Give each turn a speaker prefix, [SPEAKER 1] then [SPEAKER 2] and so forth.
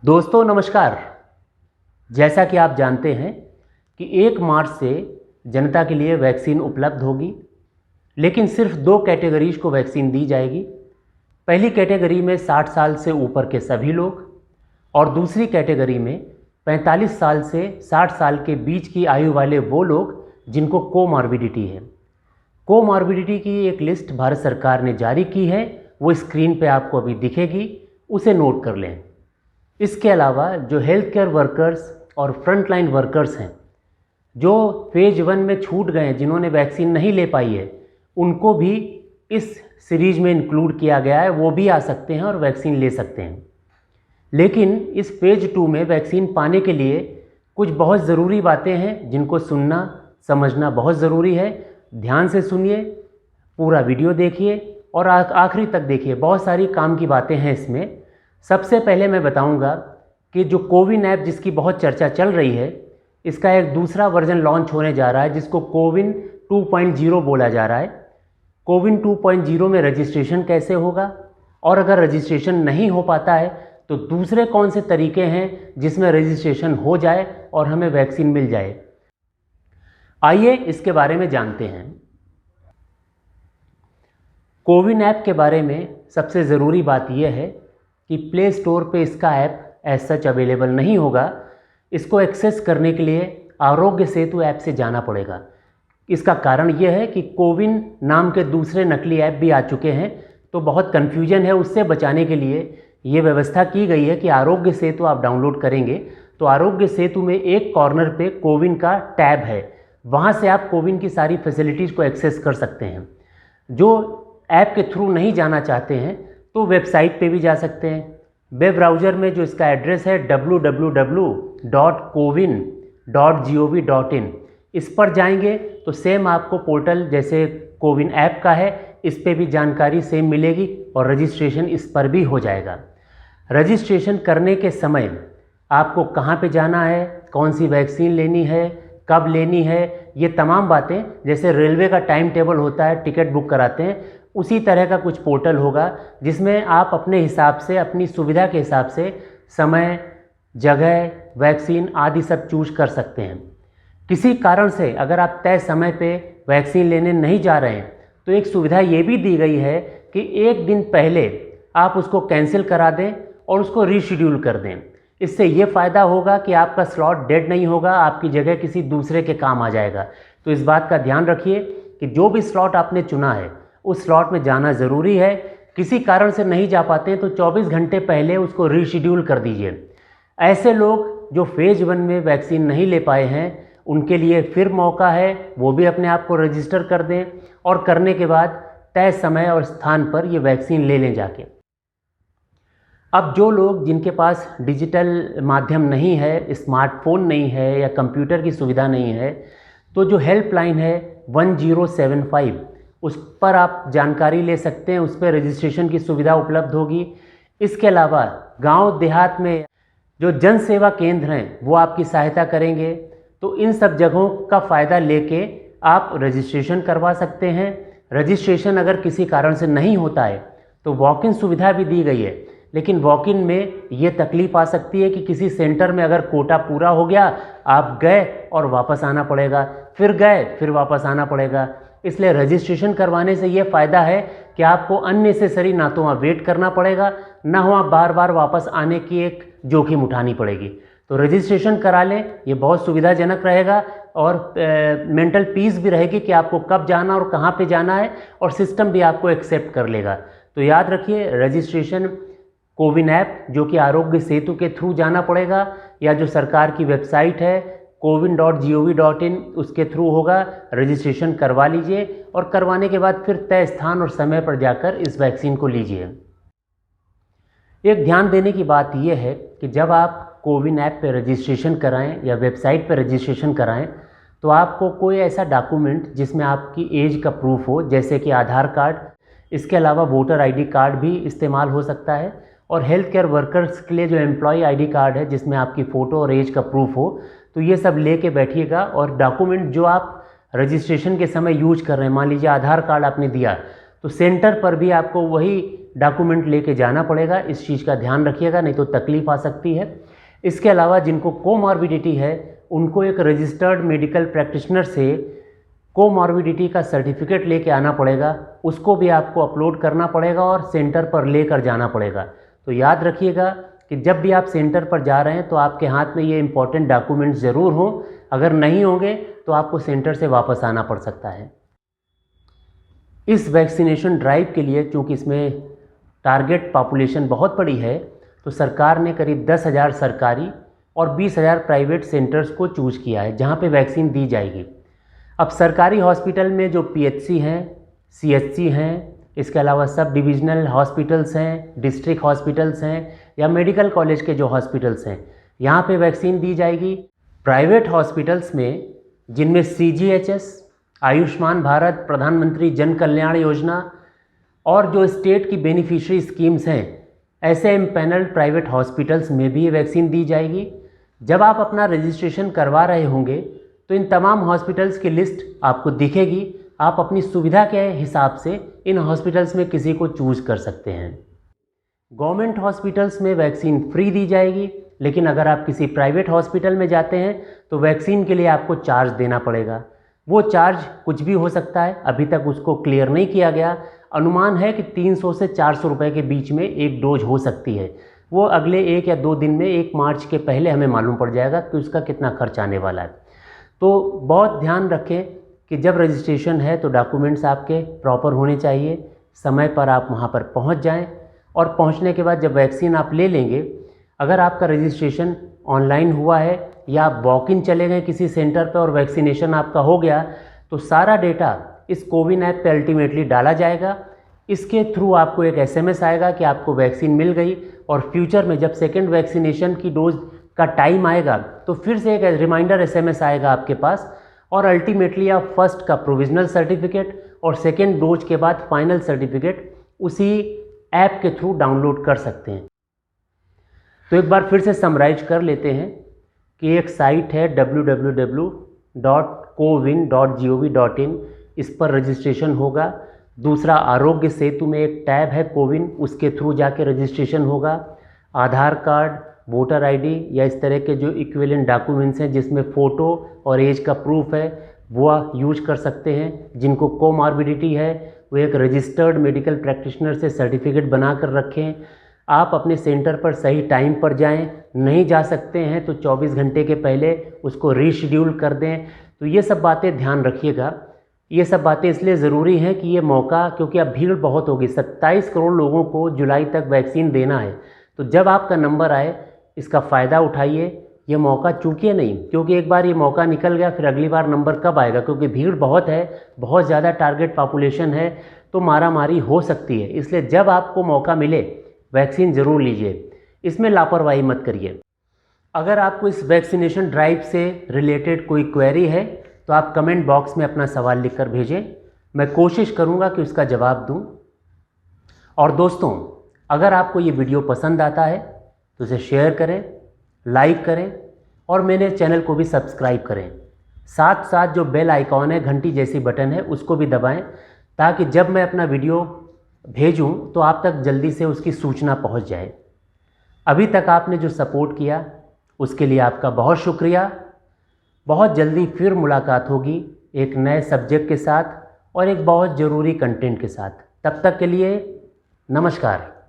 [SPEAKER 1] दोस्तों नमस्कार। जैसा कि आप जानते हैं कि 1 मार्च से जनता के लिए वैक्सीन उपलब्ध होगी, लेकिन सिर्फ 2 कैटेगरीज को वैक्सीन दी जाएगी। पहली कैटेगरी में 60 साल से ऊपर के सभी लोग और दूसरी कैटेगरी में 45 साल से 60 साल के बीच की आयु वाले वो लोग जिनको कोमॉर्बिडिटी है। कोमॉर्बिडिटी की एक लिस्ट भारत सरकार ने जारी की है, वो स्क्रीन पे आपको अभी दिखेगी, उसे नोट कर लें। इसके अलावा जो हेल्थ केयर वर्कर्स और फ्रंटलाइन वर्कर्स हैं, जो फेज 1 में छूट गए हैं, जिन्होंने वैक्सीन नहीं ले पाई है, उनको भी इस सीरीज में इंक्लूड किया गया है। वो भी आ सकते हैं और वैक्सीन ले सकते हैं। लेकिन इस फेज 2 में वैक्सीन पाने के लिए कुछ बहुत ज़रूरी बातें हैं जिनको सुनना समझना बहुत ज़रूरी है। ध्यान से सुनिए, पूरा वीडियो देखिए और आखिरी तक देखिए। बहुत सारी काम की बातें हैं इसमें। सबसे पहले मैं बताऊंगा कि जो कोविन ऐप जिसकी बहुत चर्चा चल रही है, इसका एक दूसरा वर्जन लॉन्च होने जा रहा है जिसको कोविन 2.0 बोला जा रहा है। कोविन 2.0 में रजिस्ट्रेशन कैसे होगा और अगर रजिस्ट्रेशन नहीं हो पाता है तो दूसरे कौन से तरीके हैं जिसमें रजिस्ट्रेशन हो जाए और हमें वैक्सीन मिल जाए। आइए इसके बारे में जानते हैं। कोविन ऐप के बारे में सबसे ज़रूरी बात यह है कि प्ले स्टोर पे इसका ऐप एज सच अवेलेबल नहीं होगा। इसको एक्सेस करने के लिए आरोग्य सेतु ऐप से जाना पड़ेगा। इसका कारण यह है कि कोविन नाम के दूसरे नकली ऐप भी आ चुके हैं, तो बहुत कन्फ्यूजन है। उससे बचाने के लिए ये व्यवस्था की गई है कि आरोग्य सेतु आप डाउनलोड करेंगे तो आरोग्य सेतु में एक कॉर्नर पे कोविन का टैब है, वहाँ से आप कोविन की सारी फैसिलिटीज़ को एक्सेस कर सकते हैं। जो ऐप के थ्रू नहीं जाना चाहते हैं तो वेबसाइट पे भी जा सकते हैं। वेब ब्राउज़र में जो इसका एड्रेस है www.cowin.gov.in, इस पर जाएंगे तो सेम आपको पोर्टल जैसे कोविन ऐप का है, इस पे भी जानकारी सेम मिलेगी और रजिस्ट्रेशन इस पर भी हो जाएगा। रजिस्ट्रेशन करने के समय आपको कहाँ पे जाना है, कौन सी वैक्सीन लेनी है, कब लेनी है, ये तमाम बातें, जैसे रेलवे का टाइम टेबल होता है, टिकट बुक कराते हैं, उसी तरह का कुछ पोर्टल होगा जिसमें आप अपने हिसाब से, अपनी सुविधा के हिसाब से समय, जगह, वैक्सीन आदि सब चूज कर सकते हैं। किसी कारण से अगर आप तय समय पे वैक्सीन लेने नहीं जा रहे हैं तो एक सुविधा ये भी दी गई है कि 1 दिन पहले आप उसको कैंसिल करा दें और उसको रीशेड्यूल कर दें। इससे ये फ़ायदा होगा कि आपका स्लॉट डेड नहीं होगा, आपकी जगह किसी दूसरे के काम आ जाएगा। तो इस बात का ध्यान रखिए कि जो भी स्लॉट आपने चुना है उस स्लॉट में जाना ज़रूरी है। किसी कारण से नहीं जा पाते हैं तो 24 घंटे पहले उसको रीशेड्यूल कर दीजिए। ऐसे लोग जो फेज 1 में वैक्सीन नहीं ले पाए हैं उनके लिए फिर मौका है, वो भी अपने आप को रजिस्टर कर दें और करने के बाद तय समय और स्थान पर ये वैक्सीन ले लें जाके। अब जो लोग जिनके पास डिजिटल माध्यम नहीं है, स्मार्टफोन नहीं है या कंप्यूटर की सुविधा नहीं है, तो जो हेल्पलाइन है 1075, उस पर आप जानकारी ले सकते हैं। उस पर रजिस्ट्रेशन की सुविधा उपलब्ध होगी। इसके अलावा गांव देहात में जो जन सेवा केंद्र हैं वो आपकी सहायता करेंगे। तो इन सब जगहों का फ़ायदा लेके आप रजिस्ट्रेशन करवा सकते हैं। रजिस्ट्रेशन अगर किसी कारण से नहीं होता है तो वॉक इन सुविधा भी दी गई है, लेकिन वॉक इन में ये तकलीफ आ सकती है कि किसी सेंटर में अगर कोटा पूरा हो गया, आप गए और वापस आना पड़ेगा, फिर गए फिर वापस आना पड़ेगा। इसलिए रजिस्ट्रेशन करवाने से ये फ़ायदा है कि आपको अननेसेसरी ना तो वहाँ वेट करना पड़ेगा, ना वहाँ बार बार वापस आने की एक जोखिम उठानी पड़ेगी। तो रजिस्ट्रेशन करा लें, ये बहुत सुविधाजनक रहेगा और मेंटल पीस भी रहेगी कि आपको कब जाना और कहाँ पे जाना है, और सिस्टम भी आपको एक्सेप्ट कर लेगा। तो याद रखिए, रजिस्ट्रेशन कोविन ऐप जो कि आरोग्य सेतु के थ्रू जाना पड़ेगा, या जो सरकार की वेबसाइट है cowin.gov.in, उसके थ्रू होगा। रजिस्ट्रेशन करवा लीजिए और करवाने के बाद फिर तय स्थान और समय पर जाकर इस वैक्सीन को लीजिए। एक ध्यान देने की बात यह है कि जब आप कोविन ऐप पर रजिस्ट्रेशन कराएं या वेबसाइट पर रजिस्ट्रेशन कराएं तो आपको कोई ऐसा डॉक्यूमेंट जिसमें आपकी एज का प्रूफ हो, जैसे कि आधार कार्ड, इसके अलावा वोटर आईडी कार्ड भी इस्तेमाल हो सकता है, और हेल्थ केयर वर्कर्स के लिए जो एम्प्लॉय आईडी कार्ड है जिसमें आपकी फ़ोटो और एज का प्रूफ हो, तो ये सब लेके बैठिएगा। और डॉक्यूमेंट जो आप रजिस्ट्रेशन के समय यूज कर रहे हैं, मान लीजिए आधार कार्ड आपने दिया, तो सेंटर पर भी आपको वही डॉक्यूमेंट लेके जाना पड़ेगा। इस चीज़ का ध्यान रखिएगा, नहीं तो तकलीफ़ आ सकती है। इसके अलावा जिनको कोमॉर्बिडिटी है उनको एक रजिस्टर्ड मेडिकल प्रैक्टिशनर से कोमॉर्बिडिटी का सर्टिफिकेट लेके आना पड़ेगा, उसको भी आपको अपलोड करना पड़ेगा और सेंटर पर लेकर जाना पड़ेगा। तो याद रखिएगा कि जब भी आप सेंटर पर जा रहे हैं तो आपके हाथ में ये इंपॉर्टेंट डॉक्यूमेंट्स ज़रूर हों। अगर नहीं होंगे तो आपको सेंटर से वापस आना पड़ सकता है। इस वैक्सीनेशन ड्राइव के लिए चूँकि इसमें टारगेट पॉपुलेशन बहुत बड़ी है, तो सरकार ने करीब 10,000 सरकारी और 20,000 प्राइवेट सेंटर्स को चूज़ किया है जहाँ पे वैक्सीन दी जाएगी। अब सरकारी हॉस्पिटल में जो पीएचसी हैं, सीएचसी हैं, इसके अलावा सब डिविजनल हॉस्पिटल्स हैं, डिस्ट्रिक्ट हॉस्पिटल्स हैं या मेडिकल कॉलेज के जो हॉस्पिटल्स हैं, यहाँ पे वैक्सीन दी जाएगी। प्राइवेट हॉस्पिटल्स में जिनमें सीजीएचएस, आयुष्मान भारत, प्रधानमंत्री जन कल्याण योजना और जो स्टेट की बेनिफिशियरी स्कीम्स हैं, ऐसे एम्पैनल्ड प्राइवेट हॉस्पिटल्स में भी ये वैक्सीन दी जाएगी। जब आप अपना रजिस्ट्रेशन करवा रहे होंगे तो इन तमाम हॉस्पिटल्स की लिस्ट आपको दिखेगी। आप अपनी सुविधा के हिसाब से इन हॉस्पिटल्स में किसी को चूज़ कर सकते हैं। गवर्नमेंट हॉस्पिटल्स में वैक्सीन फ्री दी जाएगी, लेकिन अगर आप किसी प्राइवेट हॉस्पिटल में जाते हैं तो वैक्सीन के लिए आपको चार्ज देना पड़ेगा। वो चार्ज कुछ भी हो सकता है, अभी तक उसको क्लियर नहीं किया गया। अनुमान है कि 300 से 400 रुपये के बीच में एक डोज हो सकती है। वो अगले 1 या 2 दिन में 1 मार्च के पहले हमें मालूम पड़ जाएगा कि उसका कितना खर्च आने वाला है। तो बहुत ध्यान रखें कि जब रजिस्ट्रेशन है तो डॉक्यूमेंट्स आपके प्रॉपर होने चाहिए, समय पर आप वहाँ पर पहुँच जाएँ और पहुँचने के बाद जब वैक्सीन आप ले लेंगे, अगर आपका रजिस्ट्रेशन ऑनलाइन हुआ है या आप वॉक इन चले गए किसी सेंटर पर और वैक्सीनेशन आपका हो गया, तो सारा डेटा इस कोविन ऐप पे अल्टीमेटली डाला जाएगा। इसके थ्रू आपको एक एसएमएस आएगा कि आपको वैक्सीन मिल गई और फ्यूचर में जब सेकेंड वैक्सीनेशन की डोज का टाइम आएगा तो फिर से एक रिमाइंडर एसएमएस आएगा आपके पास और अल्टीमेटली आप फर्स्ट का प्रोविजनल सर्टिफिकेट और सेकेंड डोज के बाद फाइनल सर्टिफिकेट उसी ऐप के थ्रू डाउनलोड कर सकते हैं। तो एक बार फिर से समराइज कर लेते हैं कि एक साइट है www.cowin.gov.in, इस पर रजिस्ट्रेशन होगा। दूसरा, आरोग्य सेतु में एक टैब है कोविन, उसके थ्रू जाके रजिस्ट्रेशन होगा। आधार कार्ड, वोटर आईडी या इस तरह के जो इक्विवेलेंट डॉक्यूमेंट्स हैं जिसमें फ़ोटो और एज का प्रूफ है वो यूज कर सकते हैं। जिनको कोमॉर्बिडिटी है वो एक रजिस्टर्ड मेडिकल प्रैक्टिशनर से सर्टिफिकेट बना कर रखें। आप अपने सेंटर पर सही टाइम पर जाएं, नहीं जा सकते हैं तो 24 घंटे के पहले उसको रीशेड्यूल कर दें। तो ये सब बातें ध्यान रखिएगा। ये सब बातें इसलिए ज़रूरी हैं कि ये मौका, क्योंकि अब भीड़ बहुत होगी, 27 करोड़ लोगों को जुलाई तक वैक्सीन देना है। तो जब आपका नंबर आए इसका फ़ायदा उठाइए। ये मौका चूकिए नहीं, क्योंकि एक बार ये मौका निकल गया फिर अगली बार नंबर कब आएगा, क्योंकि भीड़ बहुत है, बहुत ज़्यादा टारगेट पॉपुलेशन है, तो मारामारी हो सकती है। इसलिए जब आपको मौका मिले वैक्सीन ज़रूर लीजिए, इसमें लापरवाही मत करिए। अगर आपको इस वैक्सीनेशन ड्राइव से रिलेटेड कोई क्वेरी है तो आप कमेंट बॉक्स में अपना सवाल लिखकर भेजें, मैं कोशिश करूंगा कि उसका जवाब दूं। और दोस्तों, अगर आपको ये वीडियो पसंद आता है तो इसे शेयर करें, लाइक करें और मेरे चैनल को भी सब्सक्राइब करें। साथ साथ जो बेल आइकॉन है, घंटी जैसी बटन है, उसको भी दबाएं ताकि जब मैं अपना वीडियो भेजूं तो आप तक जल्दी से उसकी सूचना पहुंच जाए। अभी तक आपने जो सपोर्ट किया उसके लिए आपका बहुत शुक्रिया। बहुत जल्दी फिर मुलाकात होगी एक नए सब्जेक्ट के साथ और एक बहुत ज़रूरी कंटेंट के साथ। तब तक के लिए नमस्कार।